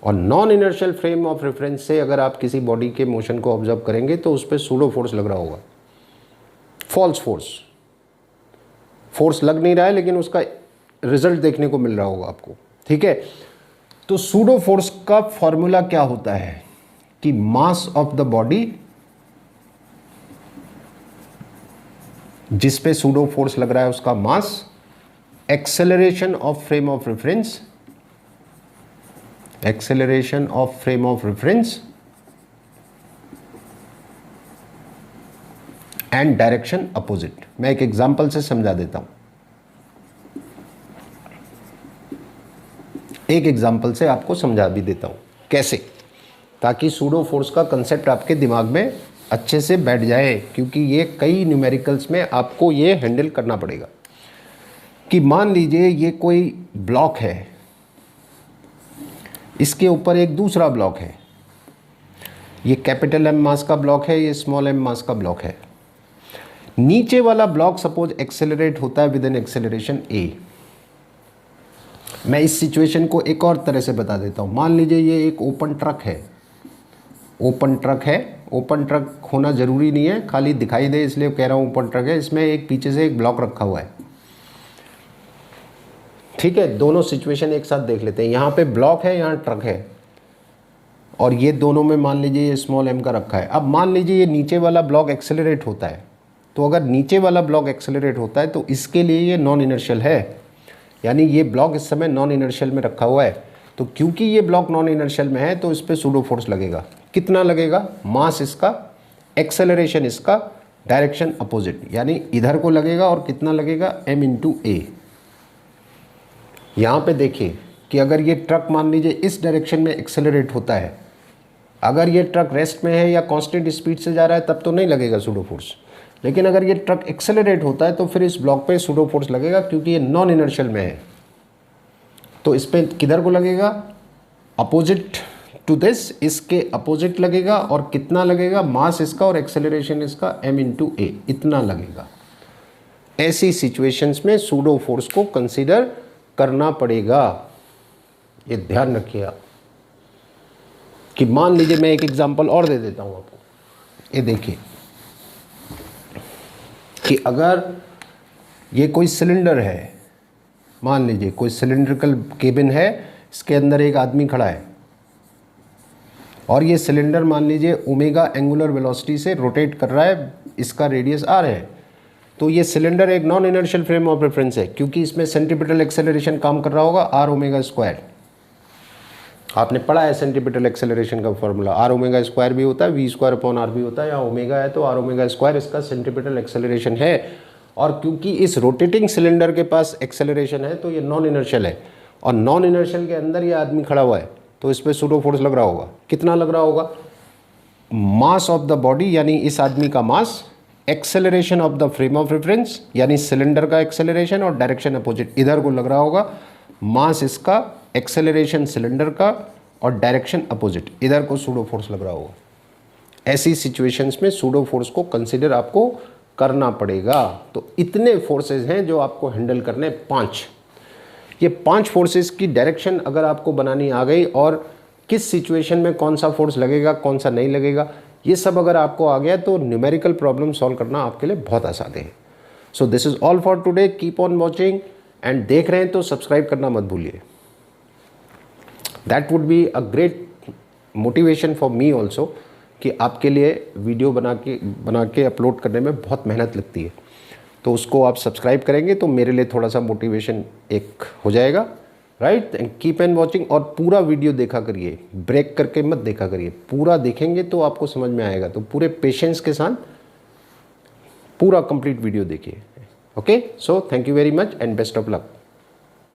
[SPEAKER 1] और non inertial frame of reference से अगर आप किसी बॉडी के मोशन को ऑब्जर्व करेंगे तो उस पर सूडो फोर्स लग रहा होगा, फॉल्स फोर्स लग नहीं रहा है, लेकिन उसका रिजल्ट देखने को मिल रहा होगा आपको, ठीक है। तो सूडो फोर्स का फॉर्मूला क्या होता है कि मास ऑफ द बॉडी जिस पे सूडो फोर्स लग रहा है उसका mass, acceleration of frame of reference, acceleration of frame of reference and direction opposite. मैं एक एग्जांपल से समझा देता हूं, एक एग्जांपल से आपको समझा भी देता हूं कैसे, ताकि सूडो फोर्स का कंसेप्ट आपके दिमाग में अच्छे से बैठ जाए, क्योंकि ये कई न्यूमेरिकल्स में आपको ये हैंडल करना पड़ेगा। कि मान लीजिए ये कोई ब्लॉक है, इसके ऊपर एक दूसरा ब्लॉक है, ये कैपिटल एम मास का ब्लॉक है, ये स्मॉल एम मास का ब्लॉक है। नीचे वाला ब्लॉक सपोज एक्सेलरेट होता है विद एन एक्सेलरेशन ए। मैं इस सिचुएशन को एक और तरह से बता देता हूँ। मान लीजिए ये एक ओपन ट्रक है, ओपन ट्रक है, ओपन ट्रक होना ज़रूरी नहीं है, खाली दिखाई दे इसलिए कह रहा हूँ ओपन ट्रक है। इसमें एक पीछे से एक ब्लॉक रखा हुआ है, ठीक है। दोनों सिचुएशन एक साथ देख लेते हैं। यहाँ पे ब्लॉक है, यहाँ ट्रक है, और ये दोनों में मान लीजिए ये स्मॉल एम का रखा है। अब मान लीजिए ये नीचे वाला ब्लॉक एक्सेलरेट होता है, तो अगर नीचे वाला ब्लॉक एक्सेलरेट होता है तो इसके लिए ये नॉन इनर्शियल है, यानी ये ब्लॉक इस समय नॉन इनर्शियल में रखा हुआ है। तो क्योंकि ये ब्लॉक नॉन इनर्शियल में है तो इस पर सूडो फोर्स लगेगा। कितना लगेगा? मास इसका, एक्सेलरेशन इसका, डायरेक्शन अपोजिट, यानी इधर को लगेगा। और कितना लगेगा? m/a। यहाँ पे देखिए कि अगर ये ट्रक मान लीजिए इस डायरेक्शन में एक्सेलरेट होता है, अगर ये ट्रक रेस्ट में है या कांस्टेंट स्पीड से जा रहा है तब तो नहीं लगेगा सूडो फोर्स, लेकिन अगर ये ट्रक एक्सेलरेट होता है तो फिर इस ब्लॉक पे सूडो फोर्स लगेगा, क्योंकि ये नॉन इनर्शियल में है। तो इस पे किधर को लगेगा? अपोजिट टू दिस, इसके अपोजिट लगेगा। और कितना लगेगा? मास इसका और एक्सेलरेशन इसका m/a, इतना लगेगा। ऐसी सिचुएशंस में सूडो फोर्स को कंसीडर करना पड़ेगा, ये ध्यान रखिए आप। कि मान लीजिए मैं एक एग्जांपल और दे देता हूं आपको, ये देखिए कि अगर ये कोई सिलेंडर है, मान लीजिए कोई सिलिंड्रिकल केबिन है, इसके अंदर एक आदमी खड़ा है और ये सिलेंडर मान लीजिए ओमेगा एंगुलर वेलोसिटी से रोटेट कर रहा है, इसका रेडियस r है। तो ये सिलेंडर एक non inertial frame of reference है, क्योंकि इसमें सेंट्रीपिटल एक्सेलरेशन काम कर रहा होगा r ओमेगा स्क्वायर। आपने पढ़ा है सेंट्रीपिटल एक्सेलरेशन का फॉर्मूला, r ओमेगा स्क्वायर भी होता है, v²/r भी होता है, या ओमेगा है तो r ओमेगा स्क्वायर इसका सेंट्रीपिटल एक्सेलरेशन है। और क्योंकि इस रोटेटिंग सिलेंडर के पास एक्सेलरेशन है तो ये नॉन इनर्शियल है, और नॉन इनर्शियल के अंदर ये आदमी खड़ा हुआ है, तो इस पर सूडो फोर्स लग रहा होगा। कितना लग रहा होगा? मास ऑफ द बॉडी, यानी इस आदमी का mass, acceleration of the frame of reference यानी सिलेंडर का एक्सेलरेशन, और डायरेक्शन अपोजिट इधर को लग रहा होगा। मास इसका, एक्सेलरेशन सिलेंडर का, और डायरेक्शन अपोजिट इधर को सूडो फोर्स लग रहा होगा। ऐसी सिचुएशंस में सूडो फोर्स को कंसीडर आपको करना पड़ेगा। तो इतने फोर्सेस हैं जो आपको हैंडल करने, 5। ये 5 फोर्सेस की डायरेक्शन अगर आपको बनानी आ गई, और किस सिचुएशन में कौन सा फोर्स लगेगा कौन सा नहीं लगेगा, ये सब अगर आपको आ गया तो न्यूमेरिकल प्रॉब्लम सॉल्व करना आपके लिए बहुत आसान है। So this is all for today. Keep on watching and देख रहे हैं तो सब्सक्राइब करना मत भूलिए। That would be a great motivation for me also, कि आपके लिए वीडियो बना के अपलोड करने में बहुत मेहनत लगती है, तो उसको आप सब्सक्राइब करेंगे तो मेरे लिए थोड़ा सा मोटिवेशन एक हो जाएगा, right. And keep an watching, और पूरा वीडियो देखा करिए, ब्रेक करके मत देखा करिए, पूरा देखेंगे तो आपको समझ में आएगा। तो पूरे पेशेंस के साथ पूरा कंप्लीट वीडियो देखिए। Okay, so thank you very much and best of luck.